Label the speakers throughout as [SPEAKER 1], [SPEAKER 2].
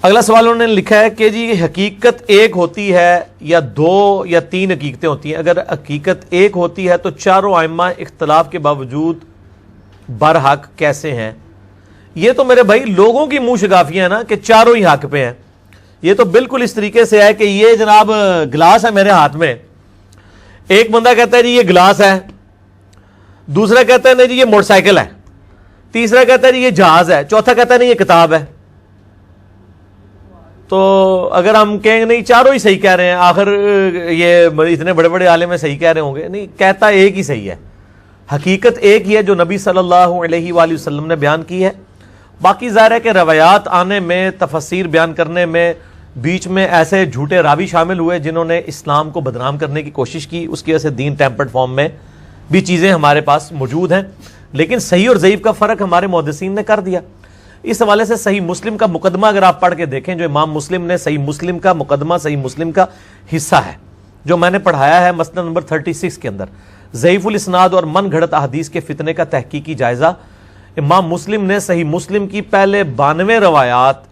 [SPEAKER 1] اگلا سوال انہوں نے لکھا ہے کہ جی حقیقت ایک ہوتی ہے یا دو یا تین حقیقتیں ہوتی ہیں؟ اگر حقیقت ایک ہوتی ہے تو چاروں ائمہ اختلاف کے باوجود برحق کیسے ہیں؟ یہ تو میرے بھائی لوگوں کی منہ شگافیاں ہیں نا کہ چاروں ہی حق پہ ہیں. یہ تو بالکل اس طریقے سے ہے کہ یہ جناب گلاس ہے میرے ہاتھ میں، ایک بندہ کہتا ہے جی یہ گلاس ہے، دوسرا کہتا ہے نہیں جی یہ موٹر سائیکل ہے، تیسرا کہتا ہے جی یہ جہاز ہے، چوتھا کہتا ہے نہیں یہ کتاب ہے. تو اگر ہم کہیں گے نہیں چاروں ہی صحیح کہہ رہے ہیں، آخر یہ اتنے بڑے بڑے عالم میں صحیح کہہ رہے ہوں گے، نہیں، کہتا ایک ہی صحیح ہے. حقیقت ایک ہی ہے جو نبی صلی اللہ علیہ وآلہ وسلم نے بیان کی ہے. باقی ظاہر ہے کہ روایات آنے میں، تفسیر بیان کرنے میں بیچ میں ایسے جھوٹے راوی شامل ہوئے جنہوں نے اسلام کو بدنام کرنے کی کوشش کی، اس کی وجہ سے دین ٹیمپرڈ فارم میں بھی چیزیں ہمارے پاس موجود ہیں. لیکن صحیح اور ضعیف کا فرق ہمارے محدثین نے کر دیا. اس حوالے سے صحیح مسلم کا مقدمہ اگر آپ پڑھ کے دیکھیں، جو امام مسلم نے صحیح مسلم کا مقدمہ صحیح مسلم کا حصہ ہے جو میں نے پڑھایا ہے مسئلہ نمبر 36 کے اندر، ضعیف الاسناد اور من گھڑت احادیث کے فتنے کا تحقیقی جائزہ، امام مسلم نے صحیح مسلم کی پہلے 92 روایات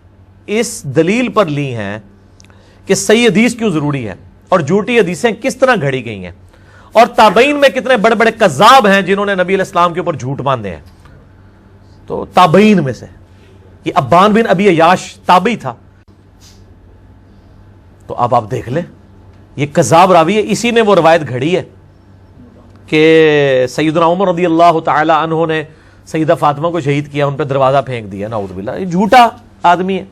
[SPEAKER 1] اس دلیل پر لی ہیں کہ صحیح حدیث کیوں ضروری ہے اور جھوٹی حدیثیں کس طرح گھڑی گئی ہیں، اور تابعین میں کتنے بڑے بڑے کذاب ہیں جنہوں نے نبی علیہ السلام کے اوپر جھوٹ باندھے ہیں. تو تابعین میں سے یہ ابان بن ابی عیاش تابعی تھا. تو اب آپ دیکھ لیں یہ کذاب راوی ہے، اسی نے وہ روایت گھڑی ہے کہ سیدنا عمر رضی اللہ تعالی عنہ نے سیدہ فاطمہ کو شہید کیا، ان پہ دروازہ پھینک دیا، نعوذ باللہ. یہ جھوٹا آدمی ہے.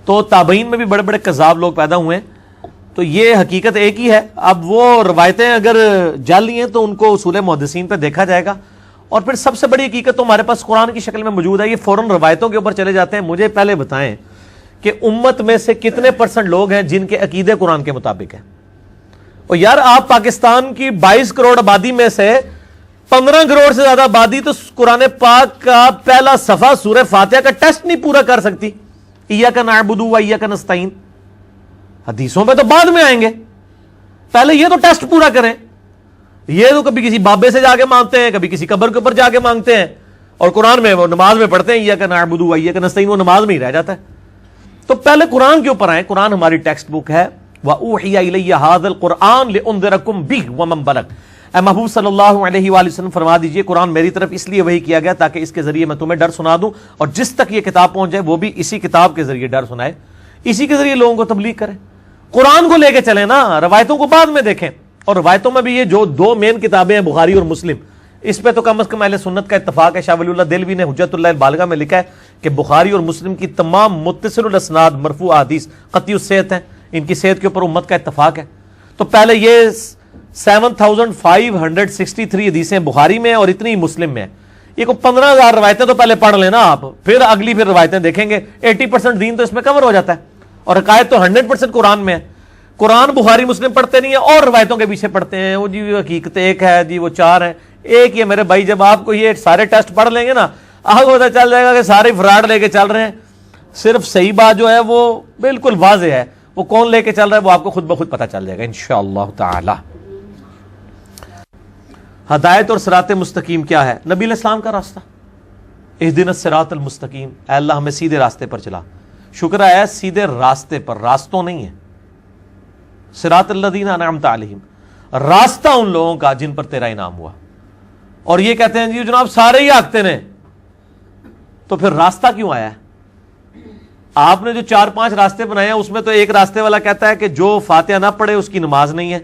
[SPEAKER 1] تو تابعین میں بھی بڑے بڑے کذاب لوگ پیدا ہوئے ہیں. تو یہ حقیقت ایک ہی ہے. اب وہ روایتیں اگر جعلی ہیں تو ان کو اصول محدثین پہ دیکھا جائے گا. اور پھر سب سے بڑی حقیقت تو ہمارے پاس قرآن کی شکل میں موجود ہے. یہ فوراً روایتوں کے اوپر چلے جاتے ہیں. مجھے پہلے بتائیں کہ امت میں سے کتنے % لوگ ہیں جن کے عقیدے قرآن کے مطابق ہیں؟ اور یار آپ پاکستان کی 22 کروڑ آبادی میں سے 15 کروڑ سے زیادہ آبادی تو قرآن پاک کا پہلا صفحہ سورہ فاتحہ کا ٹیسٹ نہیں پورا کر سکتی. ایاک نعبد و ایاک نستعین. حدیثوں پہ تو بعد میں آئیں گے، پہلے یہ تو ٹیسٹ پورا کریں. یہ تو کبھی کسی بابے سے جا کے مانگتے ہیں، کبھی کسی قبر کے اوپر جا کے مانگتے ہیں، اور قرآن میں وہ نماز میں پڑھتے ہیں ایاک نعبد و ایاک نستعین، وہ نماز میں ہی رہ جاتا ہے. تو پہلے قرآن کے اوپر آئیں. قرآن ہماری ٹیکسٹ بک ہے. وَأُوحِيَ إِلَيَّ هَذَا الْقُرْآنُ لِأُنذِرَكُم بِهِ وَمَن بَلَغَ. اے محبوب صلی اللہ علیہ وآلہ وسلم فرما دیجئے قرآن میری طرف اس لیے وحی کیا گیا تاکہ اس کے ذریعے میں تمہیں ڈر سنا دوں، اور جس تک یہ کتاب پہنچ جائے وہ بھی اسی کتاب کے ذریعے ڈر سنائے، اسی کے ذریعے لوگوں کو تبلیغ کرے. قرآن کو لے کے چلیں نا، روایتوں کو بعد میں دیکھیں. اور روایتوں میں بھی یہ جو 2 مین کتابیں ہیں بخاری اور مسلم، اس پہ تو کم از کم اہل سنت کا اتفاق ہے. شاہ ولی اللہ دہلوی نے حجت اللہ البالغہ میں لکھا ہے کہ بخاری اور مسلم کی تمام متصل الاسناد مرفوع احادیث قطعی الصحت ہیں، ان کی صحت کے اوپر امت کا اتفاق ہے. تو پہلے یہ 7563 حدیثیں بخاری میں اور اتنی مسلم میں. یہ کو 15,000 روایتیں تو پہلے پڑھ لینا آپ، پھر اگلی پھر روایتیں دیکھیں گے. 80% دین تو اس میں کور ہو جاتا ہے، اور عقائد تو 100% قرآن میں ہے. قرآن بخاری مسلم پڑھتے نہیں ہیں اور روایتوں کے پیچھے پڑھتے ہیں. وہ جی حقیقت ایک ہے، جی وہ 4 ہیں. ایک ہی ہے میرے بھائی. جب آپ کو یہ سارے ٹیسٹ پڑھ لیں گے نا، آپ کو پتہ چل جائے گا کہ سارے فراڈ لے کے چل رہے ہیں. صرف صحیح بات جو ہے وہ بالکل واضح ہے، وہ کون لے کے چل رہا ہے وہ آپ کو خود بخود پتہ چل جائے گا انشاءاللہ تعالی. ہدایت اور صراط مستقیم کیا ہے؟ نبی علیہ السلام کا راستہ. اہدنا الصراط المستقیم، اے اللہ ہمیں سیدھے راستے پر چلا. شکر ہے سیدھے راستے پر، راستوں نہیں ہے. صراط الذین انعمت علیہم، راستہ ان لوگوں کا جن پر تیرا انعام ہوا. اور یہ کہتے ہیں جی جناب سارے ہی آگتے نے، تو پھر راستہ کیوں آیا ہے؟ آپ نے جو 4-5 راستے بنائے ہیں اس میں تو ایک راستے والا کہتا ہے کہ جو فاتحہ نہ پڑھے اس کی نماز نہیں ہے،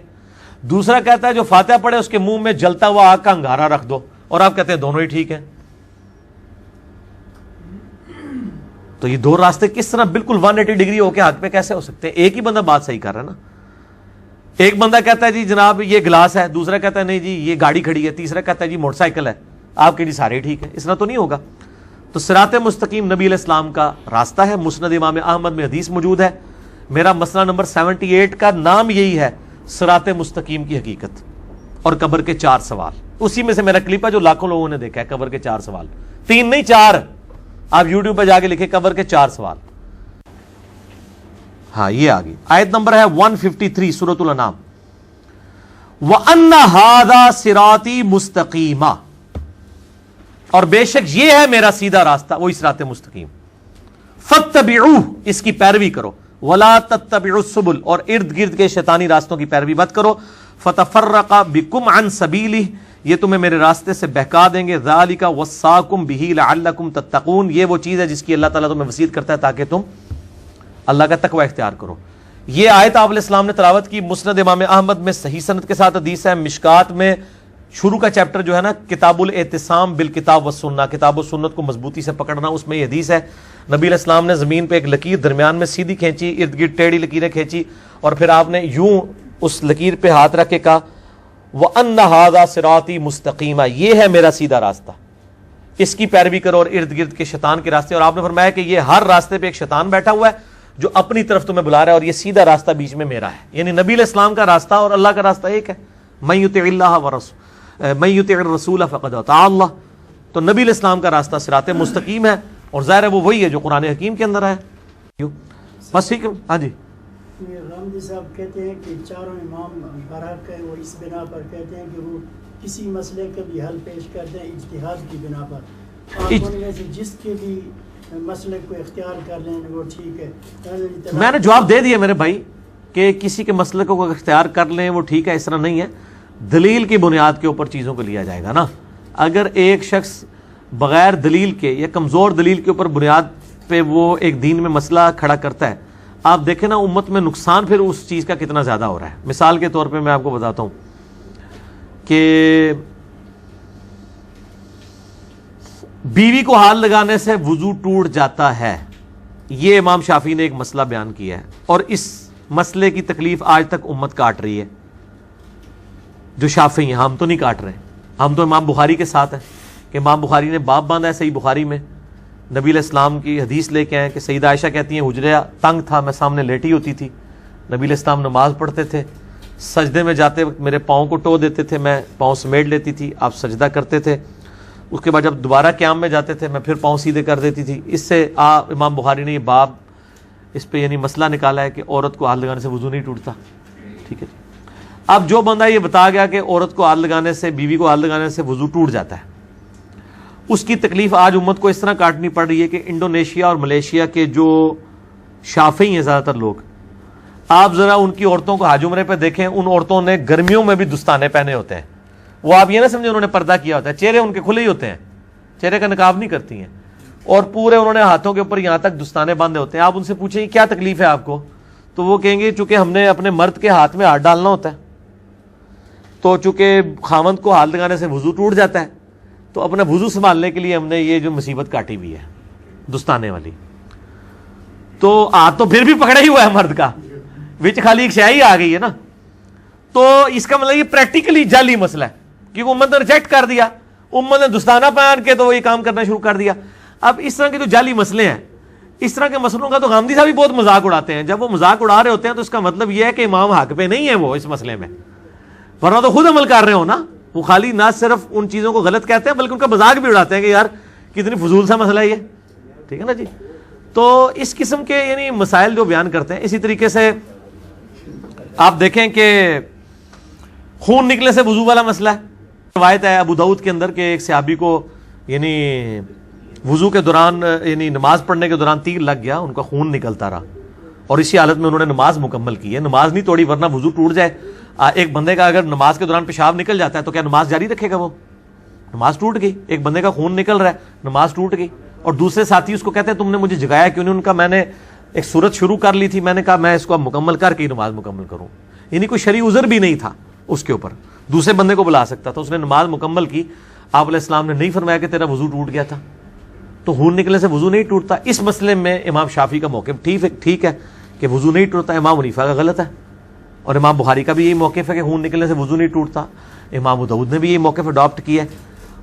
[SPEAKER 1] دوسرا کہتا ہے جو فاتحہ پڑھے اس کے منہ میں جلتا ہوا آگ کا انگارہ رکھ دو، اور آپ کہتے ہیں دونوں ہی ٹھیک ہیں. تو یہ 2 راستے کس طرح بالکل 180 ڈگری ہو کے حق پہ کیسے ہو سکتے ہیں؟ ایک ہی بندہ بات صحیح کر رہا ہے نا. ایک بندہ کہتا ہے جی جناب یہ گلاس ہے، دوسرا کہتا ہے نہیں جی یہ گاڑی کھڑی ہے، تیسرا کہتا ہے جی موٹر سائیکل ہے. آپ کے جی سارے ٹھیک ہیں، اس طرح تو نہیں ہوگا. تو صراط مستقیم نبی علیہ السلام کا راستہ ہے. مسند امام احمد میں حدیث موجود ہے. میرا مسئلہ نمبر 78 کا نام یہی ہے، صراط مستقیم کی حقیقت اور قبر کے 4 سوال. اسی میں سے میرا کلپ ہے جو لاکھوں لوگوں نے دیکھا ہے. قبر کے 4 سوال، 3 نہیں 4. آپ یوٹیوب پہ جا کے لکھیں قبر کے 4 سوال. ہاں یہ آگئی آیت نمبر ہے 153 سورۃ الانعام. وَأَنَّ هَذَا صِرَاطِي مُسْتَقِيمًا، اور بے شک یہ ہے میرا سیدھا راستہ، وہی صراط مستقیم. فاتبعوہ اس کی پیروی کرو، ولا تتبعوا السبل اور ارد گرد کے شیطانی راستوں کی پیروی مت کرو، فتفرق بکم عن سبیلہ یہ تمہیں میرے راستے سے بہکا دیں گے، ذالک وصاکم بہ لعلکم تتقون یہ وہ چیز ہے جس کی اللہ تعالیٰ تمہیں وصیت کرتا ہے تاکہ تم اللہ کا تقوی اختیار کرو۔ یہ آیت آپ علیہ السلام نے تلاوت کی، مسند امام احمد میں صحیح سند کے ساتھ حدیث ہے، مشکات میں شروع کا چیپٹر جو ہے نا کتاب الاعتصام بالکتاب والسنہ، کتاب و سنت کو مضبوطی سے پکڑنا، اس میں یہ حدیث ہے نبی علیہ السلام نے زمین پہ ایک لکیر درمیان میں سیدھی کھینچی، ارد گرد ٹیڑھی لکیریں کھینچی، اور پھر آپ نے یوں اس لکیر پہ ہاتھ رکھ کے کہا وَأَنَّ هَذَا صِرَاطِي مُسْتَقِيمًا یہ ہے میرا سیدھا راستہ، اس کی پیروی کرو اور ارد گرد کے شیطان کے راستے، اور آپ نے فرمایا کہ یہ ہر راستے پہ ایک شیطان بیٹھا ہوا ہے جو اپنی طرف تمہیں بلا رہا ہے، اور یہ سیدھا راستہ بیچ میں میرا ہے، یعنی نبی علیہ السلام کا راستہ اور اللہ کا راستہ ایک ہے، مَن يُطِعِ اللَّهَ مَن يُطِعِ الرَّسُولَ فَقَدْ أَطَاعَ اللَّهَ تو نبی علیہ السلام کا راستہ صراط مستقیم ہے، اور ظاہر ہے وہ وہی ہے جو قرآن حکیم کے اندر ہے۔ بس ٹھیک ہے، ہاں جی۔
[SPEAKER 2] غامدی صاحب کہتے ہیں کہ چاروں امام برحق ہے، وہ اس بنا پر کہتے ہیں کہ وہ کسی مسئلے کا بھی حل پیش کرتے ہیں اجتہاد کی بنا پر، آپ ان میں سے جس کے بھی مسئلے کو اختیار کر لیں وہ ٹھیک ہے۔
[SPEAKER 1] میں نے جواب دے دیا میرے بھائی کہ کسی کے مسئلے کو اختیار کر لیں وہ ٹھیک ہے، اس طرح نہیں ہے، دلیل کی بنیاد کے اوپر چیزوں کو لیا جائے گا نا۔ اگر ایک شخص بغیر دلیل کے یا کمزور دلیل کے اوپر بنیاد پہ وہ ایک دین میں مسئلہ کھڑا کرتا ہے، آپ دیکھیں نا امت میں نقصان پھر اس چیز کا کتنا زیادہ ہو رہا ہے۔ مثال کے طور پہ میں آپ کو بتاتا ہوں کہ بیوی کو ہاتھ لگانے سے وضو ٹوٹ جاتا ہے، یہ امام شافعی نے ایک مسئلہ بیان کیا ہے، اور اس مسئلے کی تکلیف آج تک امت کاٹ رہی ہے جو شافعی ہیں، ہم تو نہیں کاٹ رہے، ہم تو امام بخاری کے ساتھ ہیں کہ امام بخاری نے باب باندھا ہے صحیح بخاری میں، نبی علیہ السلام کی حدیث لے کے آئے کہ سیدہ عائشہ کہتی ہیں حجرہ تنگ تھا، میں سامنے لیٹی ہوتی تھی، نبی علیہ السلام نماز پڑھتے تھے، سجدے میں جاتے وقت میرے پاؤں کو ٹو دیتے تھے، میں پاؤں سمیٹ لیتی تھی، آپ سجدہ کرتے تھے، اس کے بعد جب دوبارہ قیام میں جاتے تھے میں پھر پاؤں سیدھے کر دیتی تھی۔ اس سے امام بخاری نے یہ باب اس پہ یعنی مسئلہ نکالا ہے کہ عورت کو ہاتھ لگانے سے وضو نہیں ٹوٹتا، ٹھیک ہے جی۔ اب جو بندہ یہ بتا گیا کہ عورت کو ہاتھ لگانے سے، بیوی کو ہاتھ لگانے سے وضو ٹوٹ جاتا ہے، اس کی تکلیف آج امت کو اس طرح کاٹنی پڑ رہی ہے کہ انڈونیشیا اور ملیشیا کے جو شافعی ہیں زیادہ تر لوگ، آپ ذرا ان کی عورتوں کو حج عمرے پہ دیکھیں، ان عورتوں نے گرمیوں میں بھی دستانے پہنے ہوتے ہیں، وہ آپ یہ نہ سمجھیں انہوں نے پردہ کیا ہوتا ہے، چہرے ان کے کھلے ہی ہوتے ہیں، چہرے کا نقاب نہیں کرتی ہیں، اور پورے انہوں نے ہاتھوں کے اوپر یہاں تک دستانے باندھے ہوتے ہیں۔ آپ ان سے پوچھیں کیا تکلیف ہے آپ کو، تو وہ کہیں گے چونکہ ہم نے اپنے مرد کے ہاتھ میں ہاتھ ڈالنا ہوتا ہے، تو چونکہ خاوند کو ہاتھ لگانے سے وضو ٹوٹ جاتا ہے، تو اپنا وضو سنبھالنے کے لیے ہم نے یہ جو مصیبت کاٹی ہوئی ہے دستانے والی، تو ہاتھ تو پھر بھی پکڑا ہی ہوا ہے مرد کا، وچ خالی ایک شاہی آ گئی ہے نا، تو اس کا مطلب یہ پریکٹیکلی جعلی مسئلہ ہے، کیونکہ امت نے ریجیکٹ کر دیا، امت نے دستانہ پہن کے تو وہ یہ کام کرنا شروع کر دیا۔ اب اس طرح کے جو جعلی مسئلے ہیں، اس طرح کے مسئلوں کا تو غامدی صاحب بھی بہت مذاق اڑاتے ہیں، جب وہ مذاق اڑا رہے ہوتے ہیں تو اس کا مطلب یہ ہے کہ امام حق پہ نہیں ہے وہ اس مسئلے میں، ورنہ تو خود عمل کر رہے ہو نا، وہ خالی نہ صرف ان چیزوں کو غلط کہتے ہیں بلکہ ان کا مذاق بھی اڑاتے ہیں کہ یار کتنی فضول سا مسئلہ ہے یہ، ٹھیک ہے نا جی۔ تو اس قسم کے یعنی مسائل جو بیان کرتے ہیں، اسی طریقے سے آپ دیکھیں کہ خون نکلنے سے وضو والا مسئلہ ہے، روایت ہے ابو داؤد کے اندر کہ ایک صحابی کو یعنی وضو کے دوران یعنی نماز پڑھنے کے دوران تیر لگ گیا، ان کا خون نکلتا رہا، اور اسی حالت میں انہوں نے نماز مکمل کی ہے، نماز نہیں توڑی ورنہ وضو ٹوٹ جائے۔ ایک بندے کا اگر نماز کے دوران پیشاب نکل جاتا ہے تو کیا نماز جاری رکھے گا؟ وہ نماز ٹوٹ گئی، ایک بندے کا خون نکل رہا ہے، نماز ٹوٹ گئی، اور دوسرے ساتھی اس کو کہتے ہیں تم نے مجھے جگایا کیوں نہیں؟ ان کا میں نے ایک صورت شروع کر لی تھی، میں نے کہا میں اس کو اب مکمل کر کے ہی نماز مکمل کروں، یعنی کوئی شرعی عذر بھی نہیں تھا اس کے اوپر، دوسرے بندے کو بلا سکتا تھا، اس نے نماز مکمل کی، آپ علیہ السلام نے نہیں فرمایا کہ تیرا وضو ٹوٹ گیا تھا، تو خون نکلنے سے وضو نہیں ٹوٹتا۔ اس مسئلے میں امام شافعی کا موقف ٹھیک ہے کہ وضو نہیں ٹوٹتا، امام حنیفہ کا غلط ہے، اور امام بخاری کا بھی یہی موقف ہے کہ خون نکلنے سے وضو نہیں ٹوٹتا، امام ابو داؤد نے بھی یہی موقف اڈاپٹ کیا ہے۔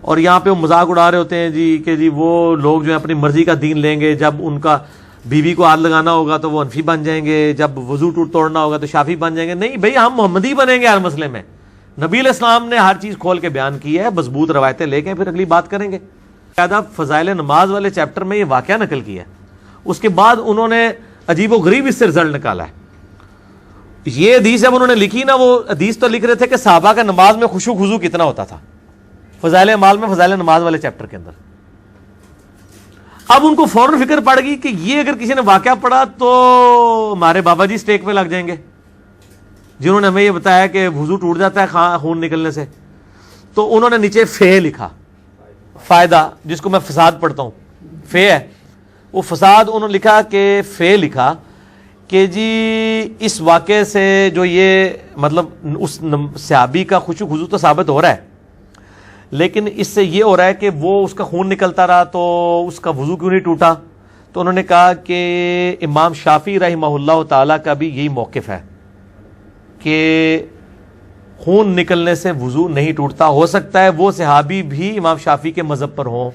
[SPEAKER 1] اور یہاں پہ وہ مذاق اڑا رہے ہوتے ہیں جی کہ جی وہ لوگ جو ہے اپنی مرضی کا دین لیں گے، جب ان کا بیوی کو ہاتھ لگانا ہوگا تو وہ حنفی بن جائیں گے، جب وضو توڑنا ہوگا تو شافعی بن جائیں گے۔ نہیں بھائی، ہم محمدی بنیں گے ہر مسئلے میں، نبی علیہ السلام نے ہر چیز کھول کے بیان کی ہے، مضبوط روایتیں لے کے پھر اگلی بات کریں گے۔ زیادہ فضائل نماز والے چیپٹر میں یہ واقعہ نقل کیا ہے، اس کے بعد انہوں نے عجیب و غریب اس سے رزلٹ نکالا ہے۔ یہ حدیث جب انہوں نے لکھی نا، وہ حدیث تو لکھ رہے تھے کہ صحابہ کا نماز میں خشوع خضوع کتنا ہوتا تھا، فضائل اعمال میں فضائل نماز والے چیپٹر کے اندر۔ اب ان کو فوراً فکر پڑ گئی کہ یہ اگر کسی نے واقعہ پڑھا تو ہمارے بابا جی اسٹیک پہ لگ جائیں گے جنہوں نے ہمیں یہ بتایا کہ وضو ٹوٹ جاتا ہے خون نکلنے سے. تو انہوں نے نیچے فے لکھا, فائدہ جس کو میں فساد پڑھتا ہوں, فے ہے وہ فساد. انہوں نے لکھا کہ فے لکھا کہ جی اس واقعے سے جو یہ مطلب اس صحابی کا خشوع خضوع تو ثابت ہو رہا ہے, لیکن اس سے یہ ہو رہا ہے کہ وہ اس کا خون نکلتا رہا تو اس کا وضو کیوں نہیں ٹوٹا. تو انہوں نے کہا کہ امام شافعی رحمہ اللہ تعالیٰ کا بھی یہی موقف ہے کہ خون نکلنے سے وضو نہیں ٹوٹتا. ہو سکتا ہے وہ صحابی بھی امام شافعی کے مذہب پر ہوں.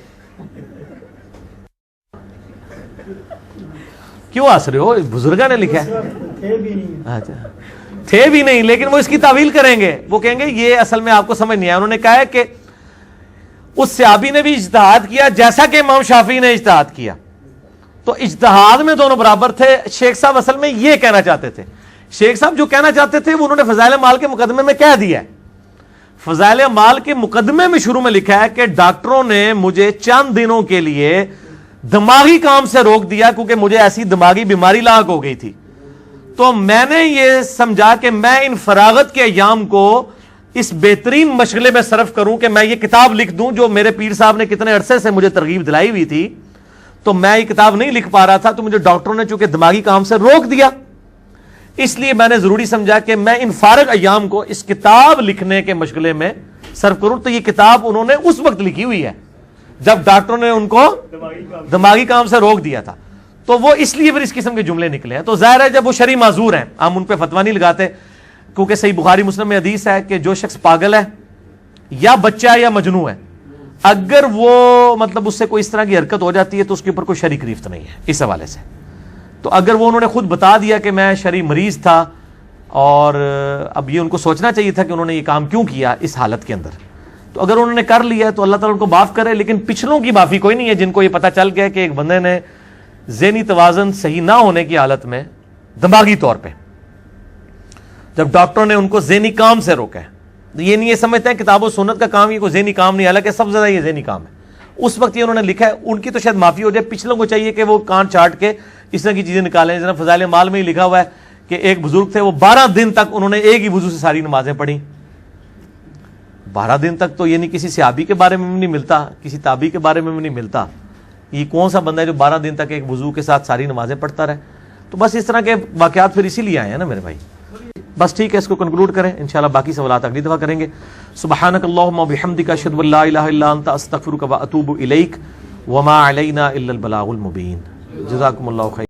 [SPEAKER 1] کیوں ہنس رہے ہو؟ بزرگاں نے لکھا ہے. تھے بھی نہیں, لیکن وہ اس کی تعویل کریں گے, وہ کہیں گے یہ اصل میں آپ کو سمجھ نہیں آیا. انہوں نے کہا ہے کہ اس صحابی نے بھی اجتہاد کیا جیسا کہ امام شافعی نے اجتہاد کیا, تو اجتہاد میں دونوں برابر تھے. شیخ صاحب اصل میں یہ کہنا چاہتے تھے, شیخ صاحب جو کہنا چاہتے تھے وہ انہوں نے فضائل اعمال کے مقدمے میں کہہ دیا ہے. فضائل اعمال کے مقدمے میں شروع میں لکھا ہے کہ ڈاکٹروں نے مجھے چند دنوں کے لیے دماغی کام سے روک دیا کیونکہ مجھے ایسی دماغی بیماری لاحق ہو گئی تھی. تو میں نے یہ سمجھا کہ میں ان فراغت کے ایام کو اس بہترین مشغلے میں صرف کروں کہ میں یہ کتاب لکھ دوں جو میرے پیر صاحب نے کتنے عرصے سے مجھے ترغیب دلائی ہوئی تھی. تو میں یہ کتاب نہیں لکھ پا رہا تھا, تو مجھے ڈاکٹروں نے چونکہ دماغی کام سے روک دیا, اس لیے میں نے ضروری سمجھا کہ میں ان فارغ ایام کو اس کتاب لکھنے کے مشغلے میں صرف کروں. تو یہ کتاب انہوں نے اس وقت لکھی ہوئی ہے جب ڈاکٹروں نے ان کو دماغی کام سے روک دیا تھا. تو وہ اس لیے پھر اس قسم کے جملے نکلے ہیں. تو ظاہر ہے جب وہ شرعی معذور ہیں ہم ان پہ فتویٰ نہیں لگاتے, کیونکہ صحیح بخاری مسلم میں حدیث ہے کہ جو شخص پاگل ہے یا بچہ ہے یا مجنون ہے, اگر وہ مطلب اس سے کوئی اس طرح کی حرکت ہو جاتی ہے تو اس کے اوپر کوئی شرعی گرفت نہیں ہے اس حوالے سے. تو اگر وہ انہوں نے خود بتا دیا کہ میں شرعی مریض تھا, اور اب یہ ان کو سوچنا چاہیے تھا کہ انہوں نے یہ کام کیوں کیا اس حالت کے اندر, تو اگر انہوں نے کر لیا تو اللہ تعالیٰ ان کو معاف کرے. لیکن پچھلوں کی معافی کوئی نہیں ہے جن کو یہ پتہ چل گیا کہ ایک بندے نے ذہنی توازن صحیح نہ ہونے کی حالت میں دماغی طور پہ جب ڈاکٹروں نے ان کو ذہنی کام سے روکا ہے, یہ نہیں یہ سمجھتے ہیں کتاب و سنت کا کام یہ کوئی ذہنی کام نہیں, حالانکہ سب سے زیادہ یہ ذہنی کام ہے. اس وقت یہ انہوں نے لکھا ہے, ان کی تو شاید معافی ہو جائے, پچھلوں کو چاہیے کہ وہ کان چاٹ کے اس طرح کی چیزیں نکالیں. جناب فضائل مال میں ہی لکھا ہوا ہے کہ ایک بزرگ تھے, وہ 12 دن تک انہوں نے ایک ہی وضو سے ساری نمازیں پڑھی. 12 دن تک تو یہ نہیں کسی صحابی کے بارے میں بھی نہیں ملتا, کسی تابعی کے بارے میں بھی نہیں ملتا. یہ کون سا بندہ ہے جو 12 دن تک ایک وضو کے ساتھ ساری نمازیں پڑھتا رہے؟ تو بس اس طرح کے واقعات پھر اسی لیے آئے ہیں نا میرے بھائی. بس ٹھیک ہے, اس کو کنکلوڈ کریں, انشاءاللہ باقی سوالات اگلی دفعہ کریں گے. سبحانک اللہم و بحمدک اشہد ان لا الہ الا انت استغفرک و اتوب الیک وما علینا الا البلاغ المبین. جزاکم اللہ خیر.